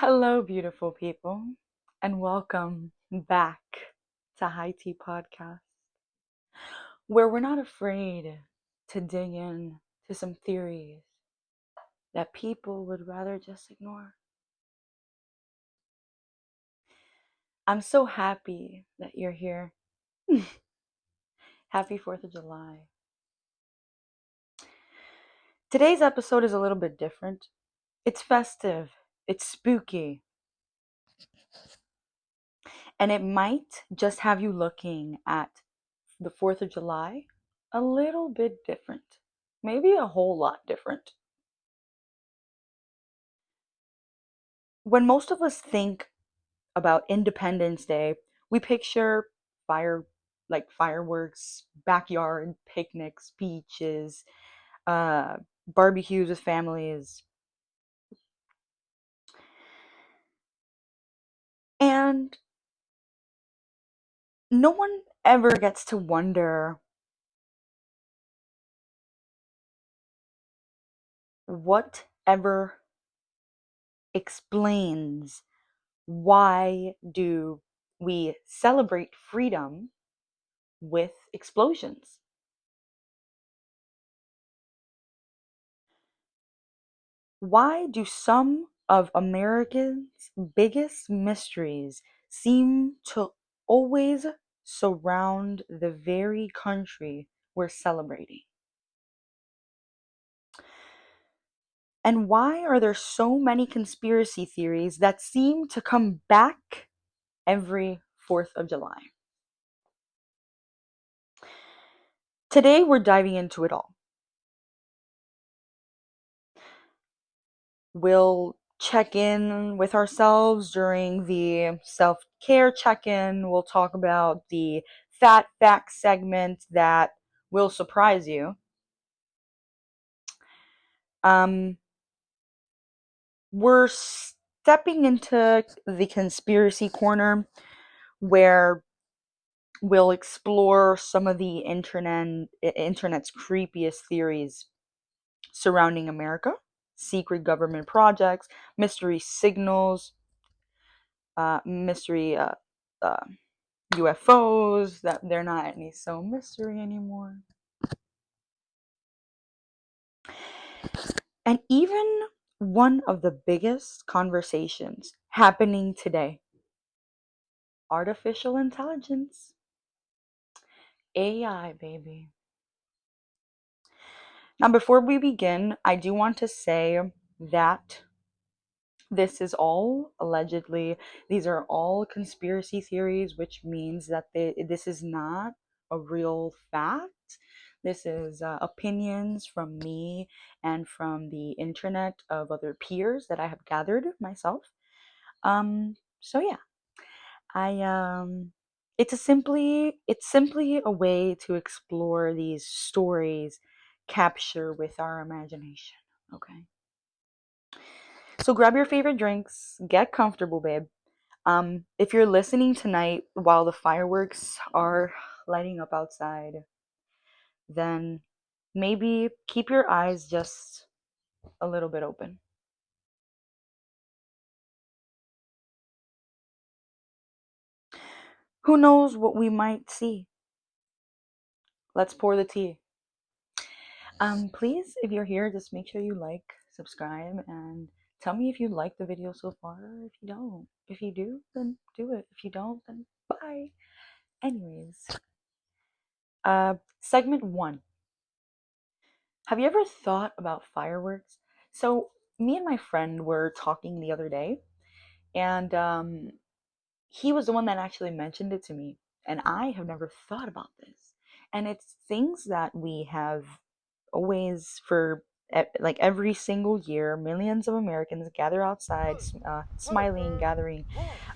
Hello, beautiful people, and welcome back to High Tea Podcast, where we're not afraid to dig in to some theories that people would rather just ignore. I'm so happy that you're here. Happy 4th of July. Today's episode is a little bit different. It's festive, it's spooky, and it might just have you looking at the 4th of July a little bit different. Maybe a whole lot different. When most of us think about Independence Day, we picture fire like fireworks, backyard picnics, beaches, uh, barbecues with families. And no one ever gets to wonder whatever explains why do we celebrate freedom with explosions? Why do some of America's biggest mysteries seem to always surround the very country we're celebrating? And why are there so many conspiracy theories that seem to come back every 4th of July? Today, we're diving into it all. We'll check in with ourselves during the self-care check-in. We'll talk about the fat fact segment that will surprise you. Um, we're stepping into the conspiracy corner where we'll explore some of the internet's creepiest theories surrounding America, secret government projects, mystery signals, mystery uh, UFOs, that they're not any so mystery anymore. And even one of the biggest conversations happening today, artificial intelligence, AI, baby. Now, before we begin, I do want to say that this is all allegedly, these are all conspiracy theories, which means that this is not a real fact. This is opinions from me and from the internet of other peers that I have gathered myself. So yeah, I it's simply a way to explore these stories, capture with our imagination. Okay. So grab your favorite drinks, get comfortable, babe. If you're listening tonight while the fireworks are lighting up outside, then maybe keep your eyes just a little bit open. Who knows what we might see? Let's pour the tea. Please, if you're here, just make sure you like, subscribe, and tell me if you like the video so far or if you don't. If you do, then do it. If you don't, then bye. Anyways, segment one. Have you ever thought about fireworks? So, me and my friend were talking the other day, and he was the one that actually mentioned it to me, and I have never thought about this. And it's things that we have always for like every single year, millions of Americans gather outside, smiling, gathering,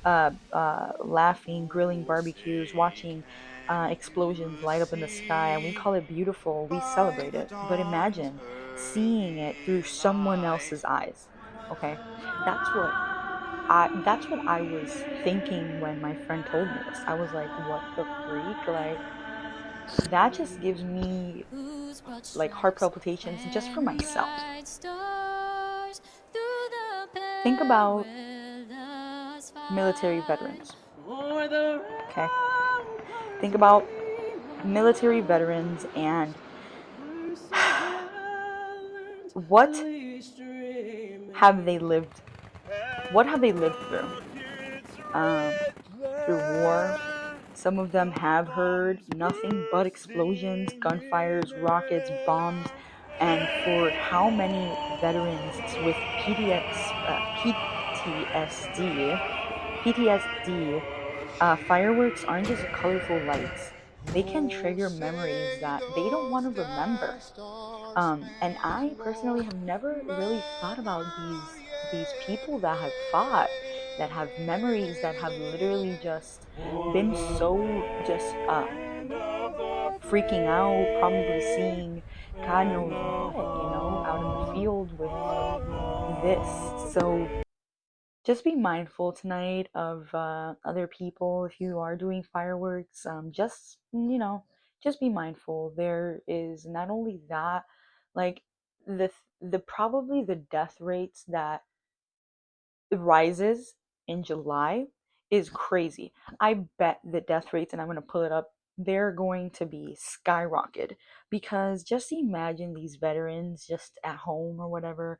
laughing, grilling barbecues, watching explosions light up in the sky, and we call it beautiful. We celebrate it. But imagine seeing it through someone else's eyes. Okay, that's what I was thinking when my friend told me this. I was like, what the freak? Like, that just gives me like heart palpitations just for myself. Think about military veterans. Okay? Think about military veterans and what have they lived what have they lived through? Um, through war. Some of them have heard nothing but explosions, gunfires, rockets, bombs, and for how many veterans with PTSD, fireworks aren't just colorful lights. They can trigger memories that they don't want to remember. And I personally have never really thought about these people that have fought, that have memories, that have literally just been so just freaking out, probably seeing God knows what, out in the field with this. So just be mindful tonight of other people if you are doing fireworks. Just be mindful. There is not only that, like the probably the death rates that rises in July is crazy. I bet the death rates, and I'm going to pull it up, they're going to be skyrocketed because just imagine these veterans just at home or whatever.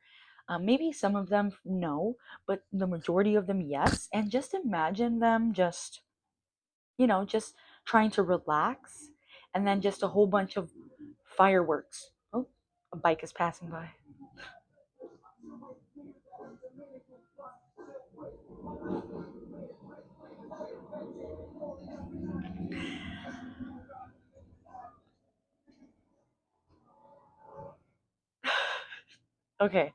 Maybe some of them no, but the majority of them yes. And just imagine them just trying to relax, and then just a whole bunch of fireworks. Oh, a bike is passing by. Okay,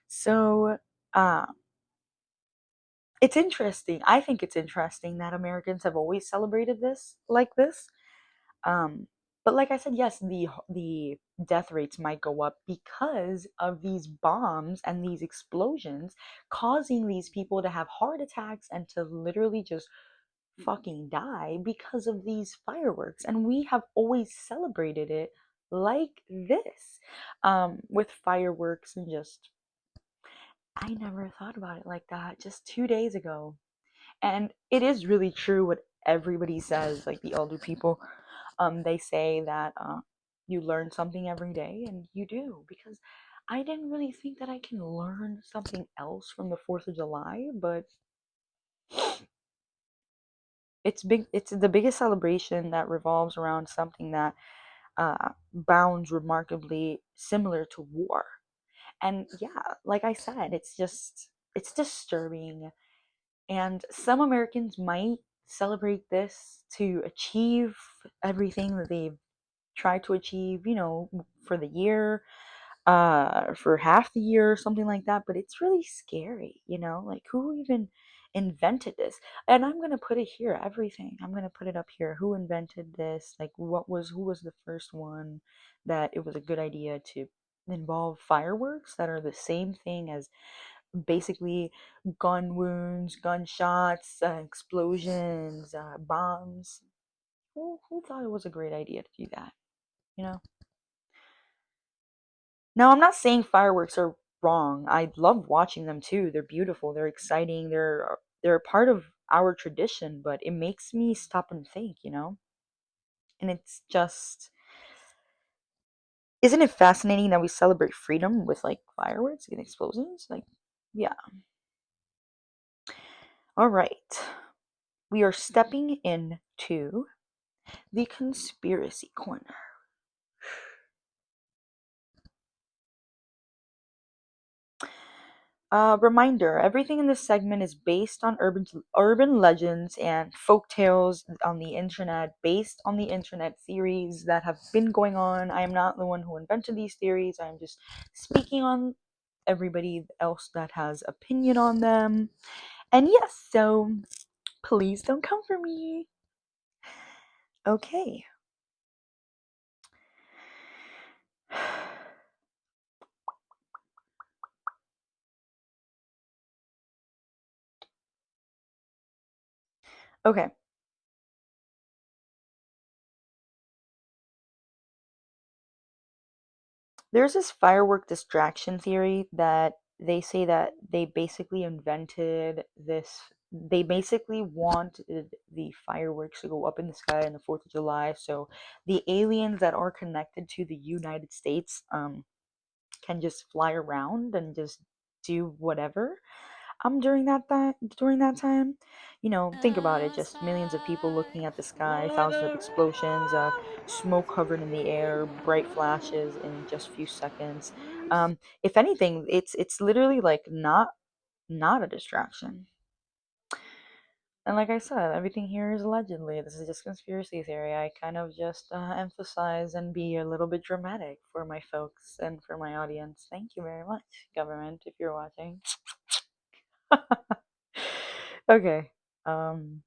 so uh, it's interesting. I think it's interesting that Americans have always celebrated this like this. Um, but like I said, yes, the death rates might go up because of these bombs and these explosions causing these people to have heart attacks and to literally just fucking die because of these fireworks. And we have always celebrated it like this, with fireworks and just. I never thought about it like that just 2 days ago. And it is really true what everybody says, like the older people. They say that you learn something every day, and you do. Because I didn't really think that I can learn something else from the 4th of July, but it's big. It's the biggest celebration that revolves around something that bounds remarkably similar to war. And yeah, like I said, it's disturbing. And some Americans might celebrate this to achieve everything that they've tried to achieve, for the year, for half the year or something like that. But it's really scary, like who even invented this? And I'm gonna put it here, everything. I'm gonna put it up here. Who invented this? Like who was the first one that it was a good idea to involve fireworks that are the same thing as basically gun wounds, gunshots, explosions, bombs. Who thought it was a great idea to do that? You know. Now, I'm not saying fireworks are wrong. I love watching them too. They're beautiful. They're exciting. They're a part of our tradition. But it makes me stop and think. And it's just, isn't it fascinating that we celebrate freedom with like fireworks and explosions? Like, yeah. All right. We are stepping into the conspiracy corner. Reminder, everything in this segment is based on urban legends and folk tales on the internet, based on the internet theories that have been going on. I am not the one who invented these theories. I'm just speaking on everybody else that has opinion on them. And yes, so please don't come for me. Okay. Okay. There's this firework distraction theory that they say that they basically invented this They basically wanted the fireworks to go up in the sky on the 4th of July so the aliens that are connected to the United States can just fly around and just do whatever during that time. You know, think about it, just millions of people looking at the sky, thousands of explosions, smoke covered in the air, bright flashes in just a few seconds. If anything, it's literally like not a distraction. And like I said, everything here is allegedly. This is just conspiracy theory. I kind of just emphasize and be a little bit dramatic for my folks and for my audience. Thank you very much, government, if you're watching. Okay. Um,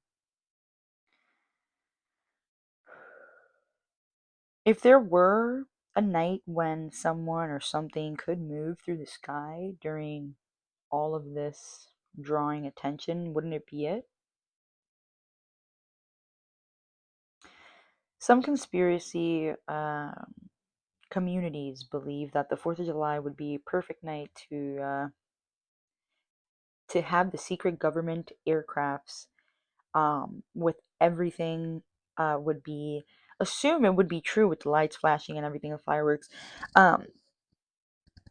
if there were a night when someone or something could move through the sky during all of this drawing attention, wouldn't it be it? Some conspiracy communities believe that the 4th of July would be a perfect night to have the secret government aircrafts with everything would be assume it would be true with the lights flashing and everything of fireworks. Um,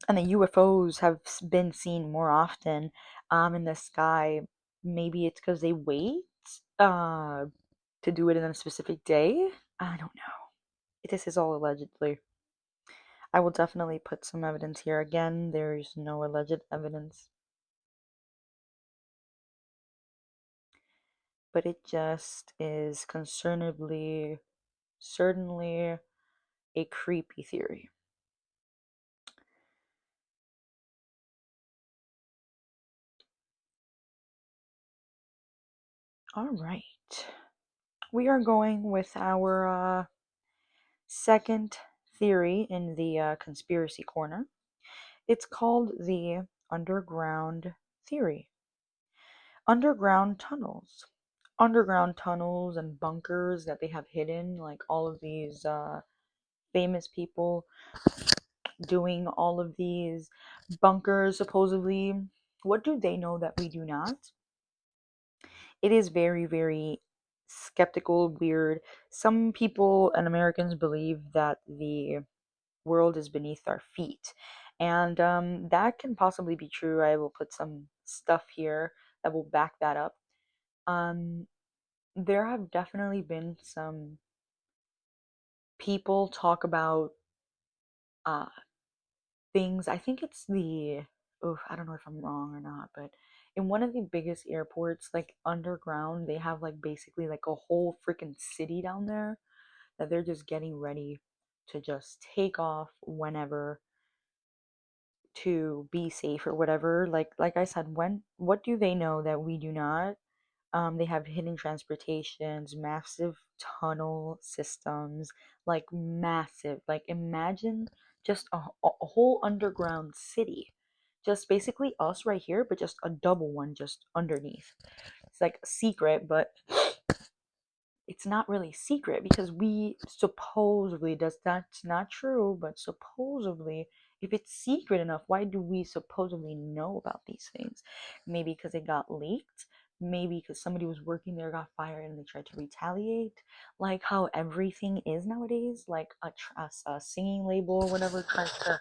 and the UFOs have been seen more often in the sky. Maybe it's because they wait uh, to do it in a specific day. I don't know. This is all allegedly. I will definitely put some evidence here. Again, there's no alleged evidence, but it just is concernedly, certainly a creepy theory. All right. We are going with our second theory in the conspiracy corner. It's called the underground theory. Underground tunnels. Underground tunnels and bunkers that they have hidden, like all of these famous people doing all of these bunkers supposedly. What do they know that we do not? It is very, very skeptical, weird. Some people and Americans believe that the world is beneath our feet. And that can possibly be true. I will put some stuff here that will back that up. Um, there have definitely been some people talk about uh, things. I think it's the, oh, I don't know if I'm wrong or not, but in one of the biggest airports, like underground, they have like basically like a whole freaking city down there that they're just getting ready to just take off whenever to be safe or whatever. Like I said, when what do they know that we do not? They have hidden transportations, massive tunnel systems, like massive. Like imagine just a whole underground city, just basically us right here, but just a double one just underneath. It's like a secret, but it's not really secret because we supposedly that's not true, but supposedly if it's secret enough, why do we supposedly know about these things? Maybe because it got leaked, maybe because somebody was working there, got fired, and they tried to retaliate, like how everything is nowadays, like a singing label or whatever tries to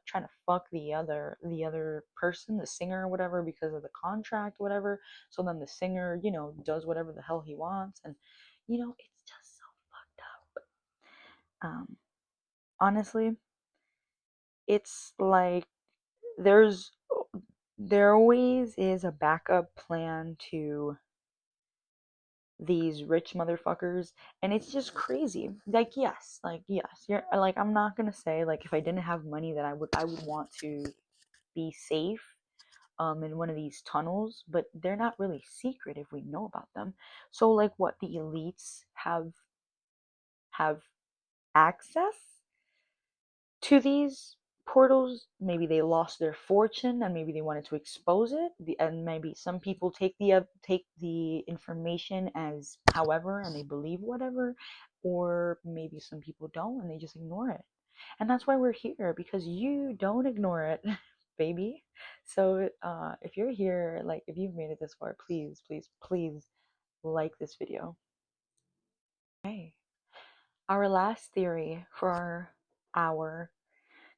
trying to fuck the other person, the singer or whatever, because of the contract, whatever. So then the singer, does whatever the hell he wants, and it's just so fucked up. Honestly, it's like there's there always is a backup plan to these rich motherfuckers, and it's just crazy. Like yes, you're like, I'm not gonna say like if I didn't have money that I would want to be safe in one of these tunnels, but they're not really secret if we know about them. So like what the elites have access to these portals. Maybe they lost their fortune and maybe they wanted to expose it. And maybe some people take the information as however and they believe whatever, or maybe some people don't and they just ignore it. And that's why we're here, because you don't ignore it. baby. So if you're here, like if you've made it this far, please, please, please like this video. Okay. Our last theory for our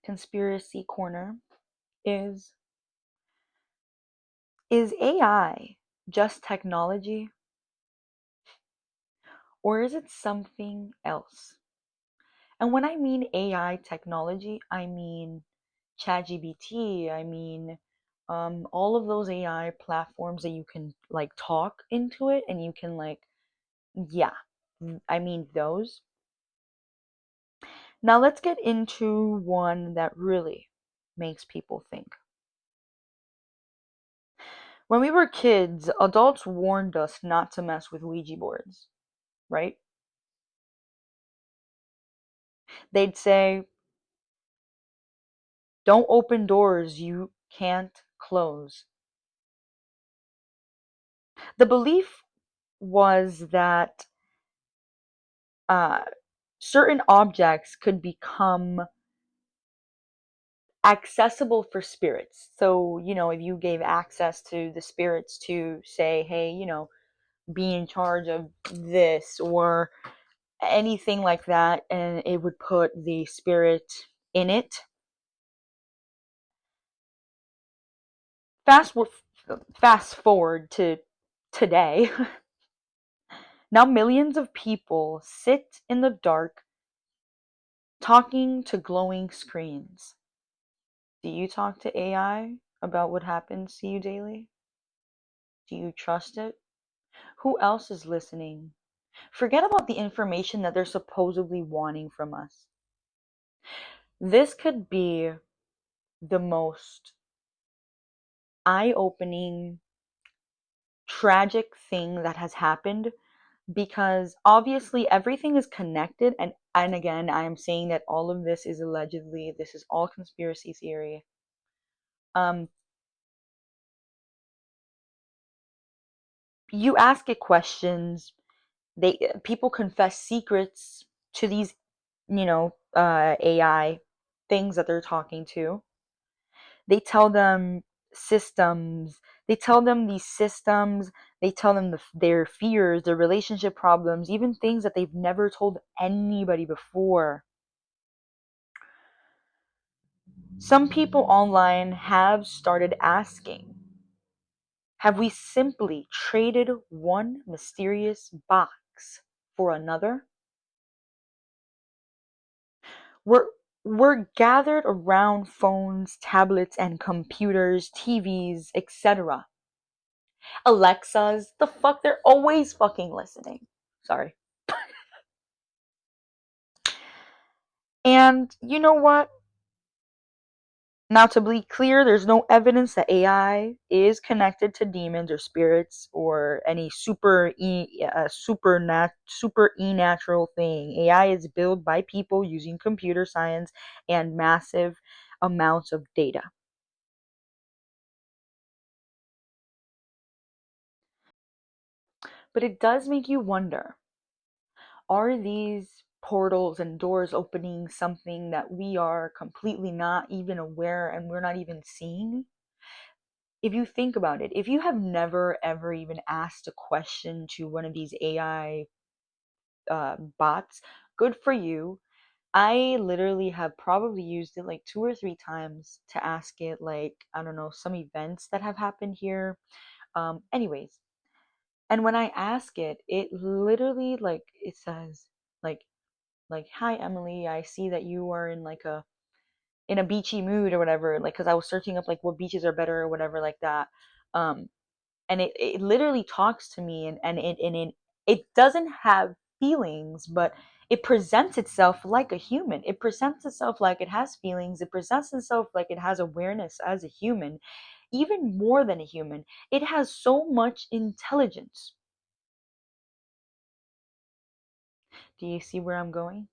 conspiracy corner is is AI just technology, or is it something else? And when I mean AI technology, I mean ChatGPT, I mean all of those AI platforms that you can like talk into it and you can like, yeah, I mean those. Now let's get into one that really makes people think. When we were kids, adults warned us not to mess with Ouija boards, right? They'd say, don't open doors you can't close. The belief was that uh, certain objects could become accessible for spirits. So, if you gave access to the spirits to say, hey, be in charge of this or anything like that, and it would put the spirit in it. Fast, fast forward to today. Now, millions of people sit in the dark talking to glowing screens. Do you talk to AI about what happens to you daily? Do you trust it? Who else is listening? Forget about the information that they're supposedly wanting from us. This could be the most eye opening, tragic thing that has happened because obviously everything is connected. And again, I am saying that all of this is allegedly, this is all conspiracy theory. Um, you ask it questions, people confess secrets to these, AI things that they're talking to. They tell them systems. They tell them these systems. They tell them their fears, their relationship problems, even things that they've never told anybody before. Some people online have started asking, have we simply traded one mysterious box for another? We're we're gathered around phones, tablets, and computers, TVs, etc. Alexas, the fuck, they're always fucking listening. Sorry. And you know what? Now, to be clear, there's no evidence that AI is connected to demons or spirits or any super natural thing. AI is built by people using computer science and massive amounts of data. But it does make you wonder, are these portals and doors opening something that we are completely not even aware and we're not even seeing? If you think about it, if you have never ever even asked a question to one of these AI bots, good for you. I literally have probably used it like 2 or 3 times to ask it, like, I don't know, some events that have happened here. Anyways, and when I ask it, it literally like it says like hi Emily, I see that you are in like a beachy mood or whatever, like because I was searching up like what beaches are better or whatever like that. Um, and it literally talks to me and it doesn't have feelings, but it presents itself like a human. It presents itself like it has feelings. It presents itself like it has awareness as a human, even more than a human. It has so much intelligence. Do you see where I'm going?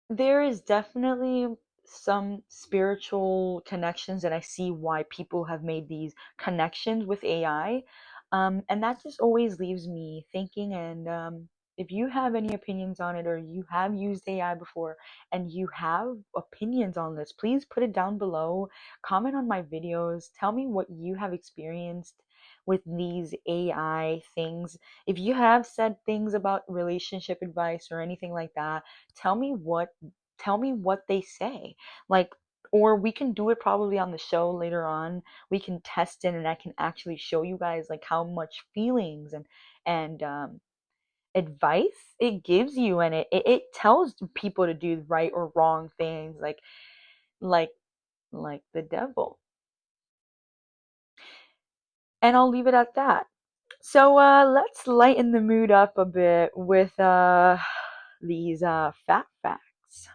There is definitely some spiritual connections, and I see why people have made these connections with AI. And that just always leaves me thinking. And if you have any opinions on it, or you have used AI before and you have opinions on this, please put it down below. Comment on my videos. Tell me what you have experienced with these AI things. If you have said things about relationship advice or anything like that, tell me what tell me what they say. Like, or we can do it probably on the show later on. We can test it and I can actually show you guys like how much feelings and advice it gives you, and it tells people to do right or wrong things, like like the devil. And I'll leave it at that. So let's lighten the mood up a bit with these fat facts.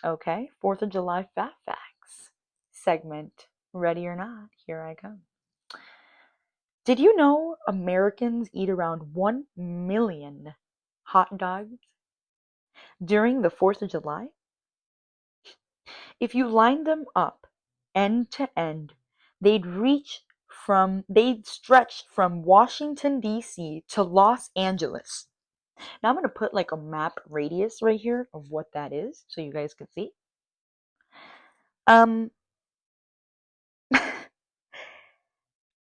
Okay, 4th of July fat facts segment. Ready or not, here I come. Did you know Americans eat around 1 million hot dogs during the 4th of July? If you line them up end to end, they'd stretch from Washington D.C. to Los Angeles. Now I'm going to put like a map radius right here of what that is so you guys can see. Um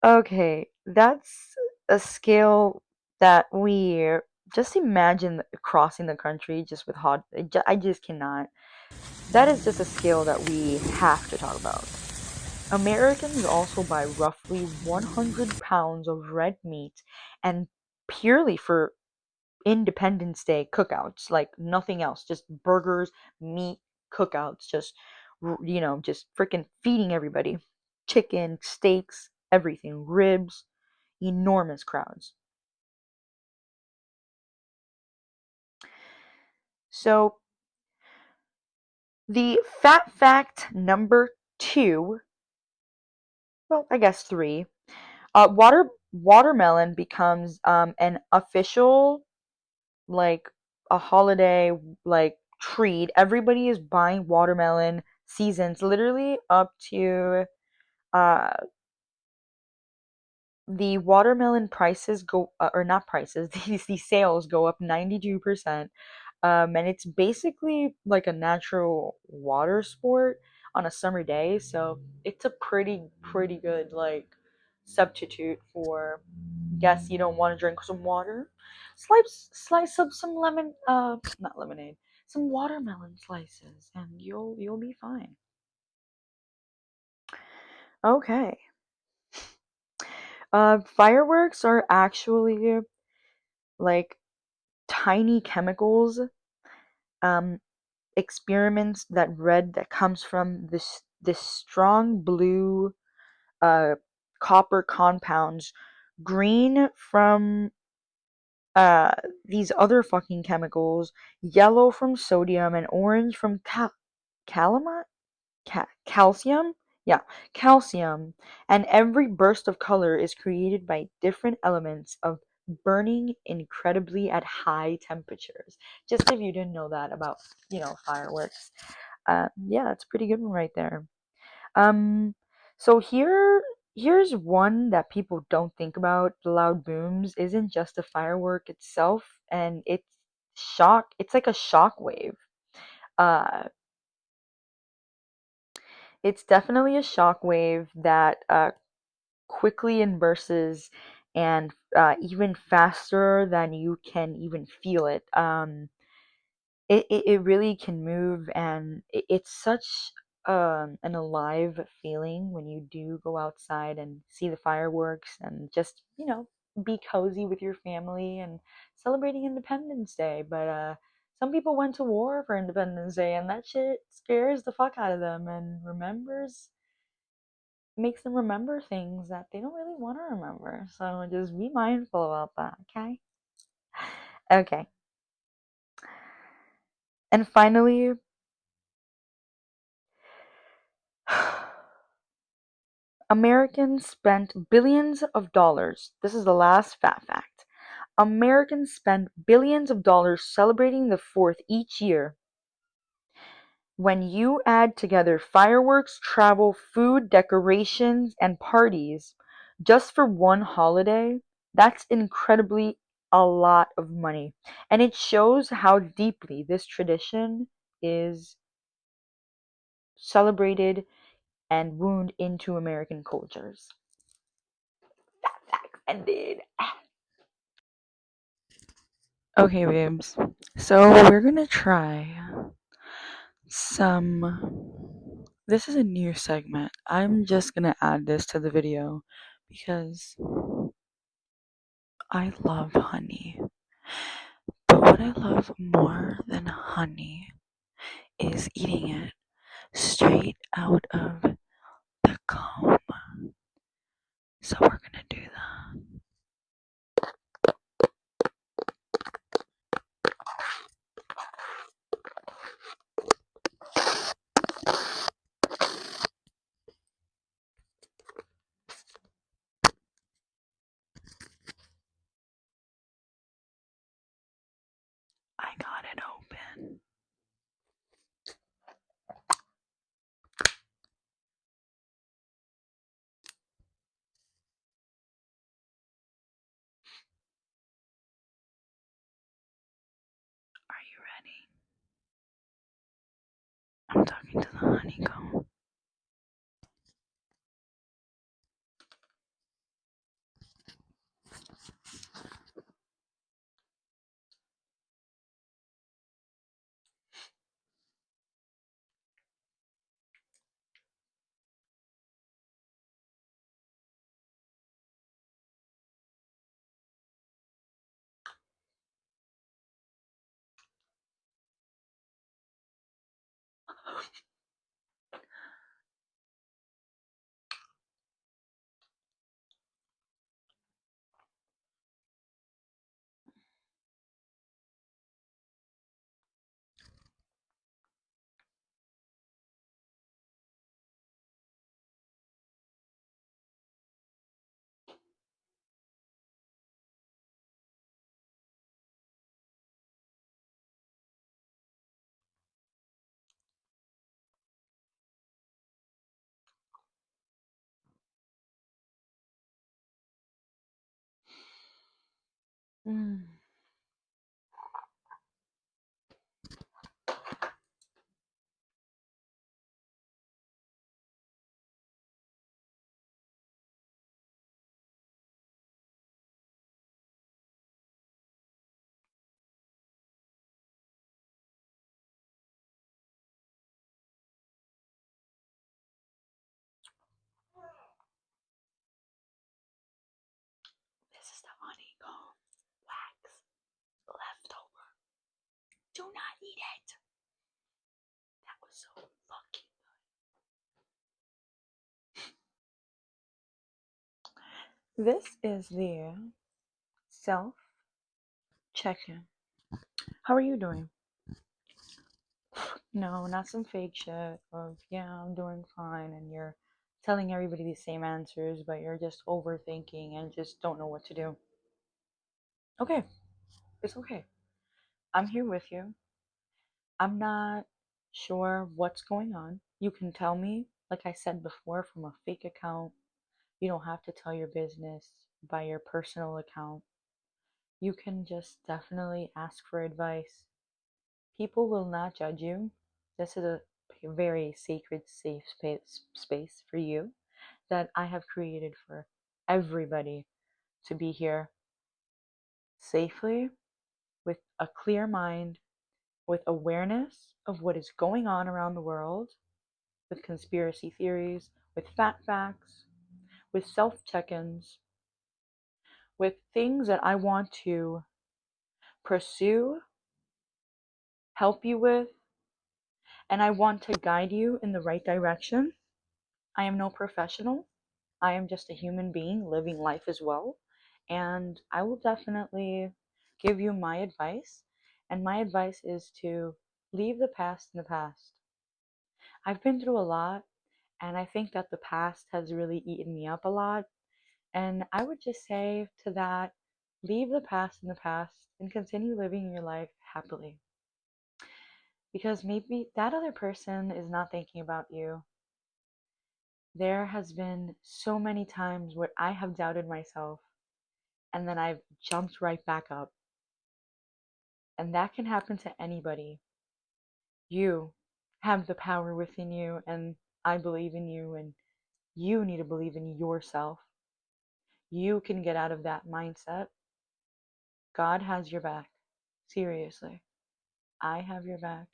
okay, that's a scale that we just imagine crossing the country just with hot. I just cannot. That is just a scale that we have to talk about. Americans also buy roughly 100 pounds of red meat, and purely for Independence Day cookouts, like nothing else, just burgers, meat cookouts, just freaking feeding everybody. Chicken, steaks, everything, ribs, enormous crowds. So, the fat fact number 2, well, I guess 3, watermelon becomes an official, like, a holiday, like, treat. Everybody is buying watermelon seasons literally up to uh the watermelon prices go, or not prices, these sales go up 92%. And it's basically like a natural water sport on a summer day, so it's a pretty good like substitute for, guess you don't want to drink some water, slice up some lemon, not lemonade, some watermelon slices, and you'll be fine. Okay. Fireworks are actually like tiny chemicals, um, experiments that comes from this strong blue, uh, copper compounds, green from uh, these other fucking chemicals, yellow from sodium, and orange from calamite, calcium. Yeah, calcium. And every burst of color is created by different elements of burning incredibly at high temperatures. Just if you didn't know that about, fireworks. Yeah, it's a pretty good one right there. Um, so here's one that people don't think about. The loud booms isn't just a firework itself, and it's like a shock wave. Uh, it's definitely a shock wave that quickly immerses, and even faster than you can even feel it. It really can move, and it's such an alive feeling when you do go outside and see the fireworks and just, be cozy with your family and celebrating Independence Day. But some people went to war for Independence Day, and that shit scares the fuck out of them and remembers makes them remember things that they don't really want to remember. So just be mindful about that, okay? Okay. And finally, Americans spent billions of dollars. This is the last fat fact. Americans spend billions of dollars celebrating the 4th each year. When you add together fireworks, travel, food, decorations, and parties just for one holiday, that's incredibly a lot of money. And it shows how deeply this tradition is celebrated and wound into American cultures. That fact ended. Okay, babes. So we're gonna try some. This is a new segment. I'm just gonna add this to the video because I love honey. But what I love more than honey is eating it straight out of the comb. So we're gonna do that. I got it open. Are you ready? I'm talking to the honeycomb. Mm. This is the honeycomb wax leftover. Do not eat it. That was so fucking good. This is the self check-in. How are you doing? No, not some fake shit of, yeah, I'm doing fine, and you're telling everybody the same answers, but you're just overthinking and just don't know what to do. Okay, it's okay. I'm here with you. I'm not sure what's going on. You can tell me, like I said before, from a fake account. You don't have to tell your business by your personal account. You can just definitely ask for advice. People will not judge you. This is a very sacred, safe space for you that I have created for everybody to be here safely, with a clear mind, with awareness of what is going on around the world, with conspiracy theories, with fat facts, with self check ins, with things that I want to pursue, help you with, and I want to guide you in the right direction. I am no professional. I am just a human being living life as well. And I will definitely give you my advice. And my advice is to leave the past in the past. I've been through a lot, and I think that the past has really eaten me up a lot. And I would just say to that, leave the past in the past and continue living your life happily. Because maybe that other person is not thinking about you. There has been so many times where I have doubted myself, and then I've jumped right back up. And that can happen to anybody. You have the power within you, and I believe in you, and you need to believe in yourself. You can get out of that mindset. God has your back. Seriously. I have your back.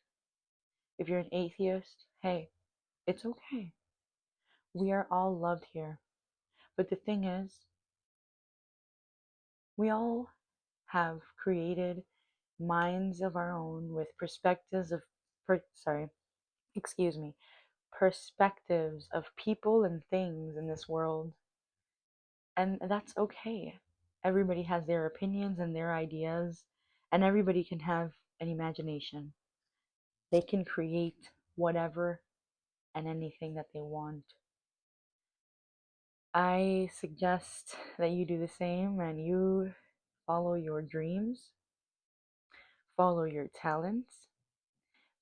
If you're an atheist, hey, it's okay. We are all loved here. But the thing is, we all have created minds of our own with perspectives of, sorry, excuse me, perspectives of people and things in this world. And that's okay. Everybody has their opinions and their ideas, and everybody can have an imagination. They can create whatever and anything that they want. I suggest that you do the same and you follow your dreams, follow your talents,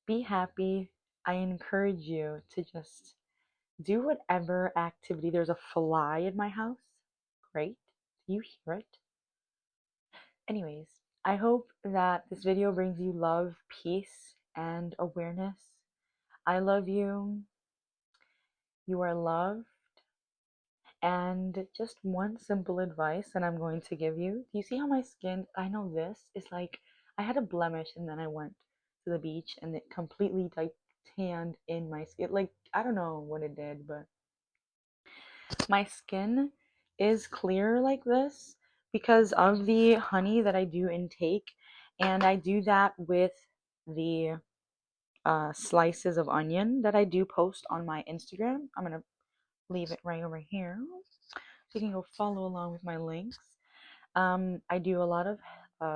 be happy. I encourage you to just do whatever activity. There's a fly in my house. Great. Do you hear it? Anyways, I hope that this video brings you love, peace, and awareness. I love you. You are loved. And just one simple advice that I'm going to give you. Do you see how my skin, I know this is like, I had a blemish and then I went to the beach and it completely like tanned in my skin. Like, I don't know what it did, but my skin is clear like this because of the honey that I do intake. And I do that with the slices of onion that I do post on my Instagram. I'm going to leave it right over here so you can go follow along with my links. I do a lot of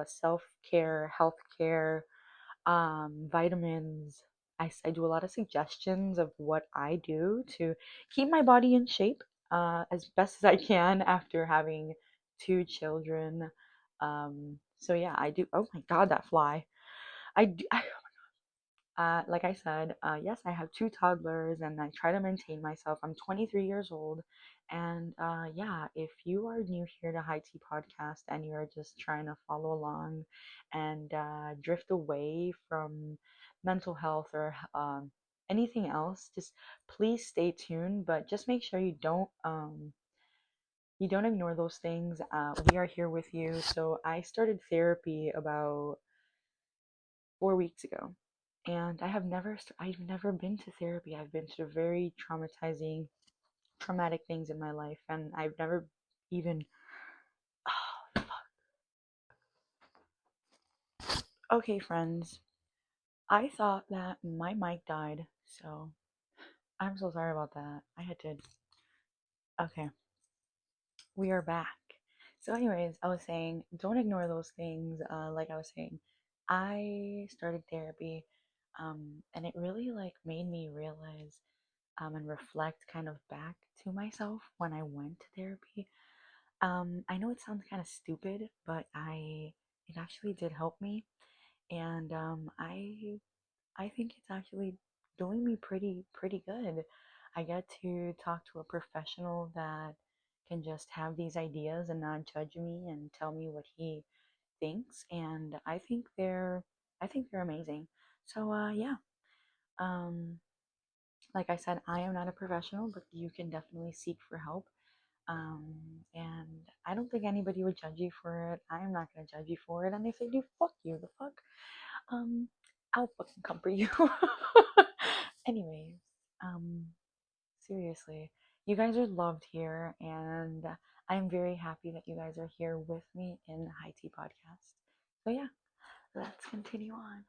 self-care, health care, vitamins. I do a lot of suggestions of what I do to keep my body in shape as best as I can after having two children. So yeah, I do. Oh my God, that fly! I do. Like I said, yes, I have two toddlers and I try to maintain myself. I'm 23 years old. And yeah, if you are new here to High Tea Podcast and you're just trying to follow along and drift away from mental health or anything else, just please stay tuned. But just make sure you don't ignore those things. We are here with you. So I started therapy about 4 weeks ago, and I've never been to therapy. I've been to very traumatic things in my life, and I've never even okay, friends, I thought that my mic died, so I'm so sorry about that. I had to Okay, we are back. So anyways, I was saying don't ignore those things. Like I was saying, I started therapy, and it really like made me realize and reflect kind of back to myself when I went to therapy. I know it sounds kind of stupid, but it actually did help me, and I think it's actually doing me pretty good. I get to talk to a professional that can just have these ideas and not judge me and tell me what he thinks, and I think they're amazing. So yeah. Um like I said, I am not a professional, but you can definitely seek for help. And I don't think anybody would judge you for it. I am not gonna judge you for it. And if they do, fuck you. The fuck? Um, I'll fucking come for you. Anyways, um, seriously, you guys are loved here, and I'm very happy that you guys are here with me in the High Tea Podcast. So yeah, let's continue on.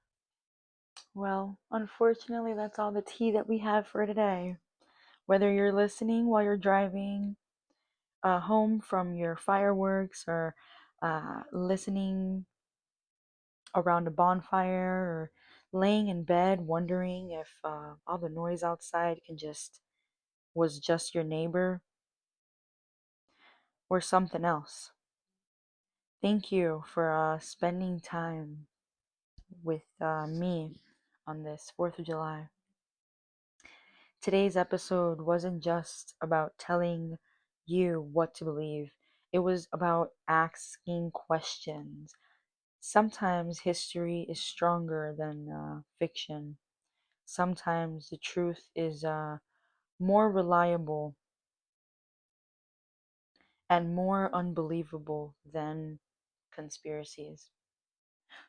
Well, unfortunately, that's all the tea that we have for today. Whether you're listening while you're driving home from your fireworks or listening around a bonfire or laying in bed wondering if all the noise outside can just was just your neighbor or something else. Thank you for spending time with me on this 4th of July. Today's episode wasn't just about telling you what to believe. It was about asking questions. Sometimes history is stronger than fiction. Sometimes the truth is more reliable and more unbelievable than conspiracies.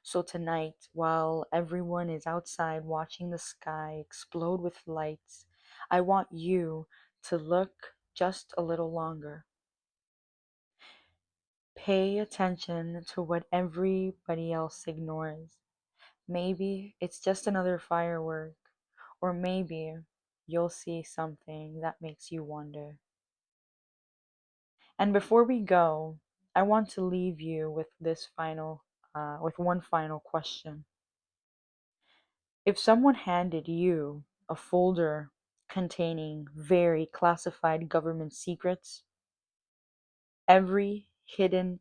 So tonight, while everyone is outside watching the sky explode with lights, I want you to look just a little longer. Pay attention to what everybody else ignores. Maybe it's just another firework, or maybe you'll see something that makes you wonder. And before we go, I want to leave you with with one final question. If someone handed you a folder containing very classified government secrets, every hidden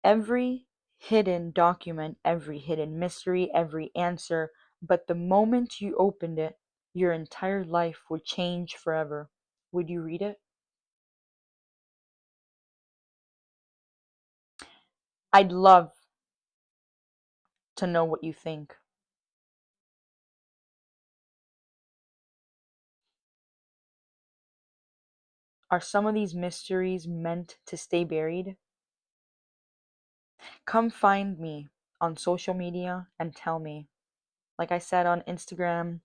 every hidden document, every hidden mystery, every answer, but the moment you opened it, your entire life would change forever. Would you read it? I'd love to know what you think. Are some of these mysteries meant to stay buried? Come find me on social media and tell me. Like I said, on Instagram,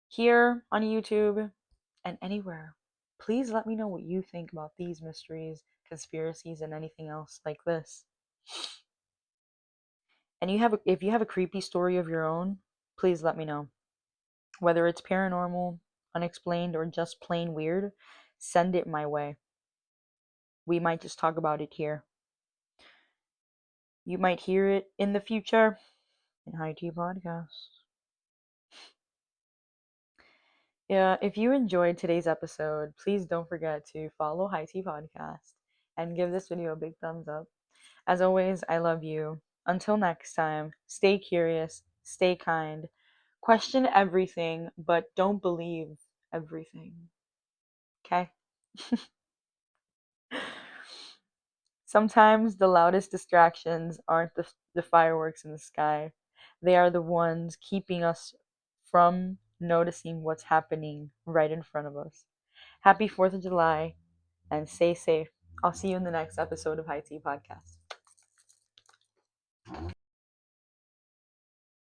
here on YouTube, and anywhere. Please let me know what you think about these mysteries, conspiracies, and anything else like this. And if you have a creepy story of your own, please let me know. Whether it's paranormal, unexplained, or just plain weird, send it my way. We might just talk about it here. You might hear it in the future in High Tea Podcast. Yeah, if you enjoyed today's episode, please don't forget to follow High Tea Podcast and give this video a big thumbs up. As always, I love you. Until next time, stay curious, stay kind, question everything, but don't believe everything. Okay? Sometimes the loudest distractions aren't the fireworks in the sky, they are the ones keeping us from noticing what's happening right in front of us. Happy 4th of July and stay safe. I'll see you in the next episode of High Tea Podcast.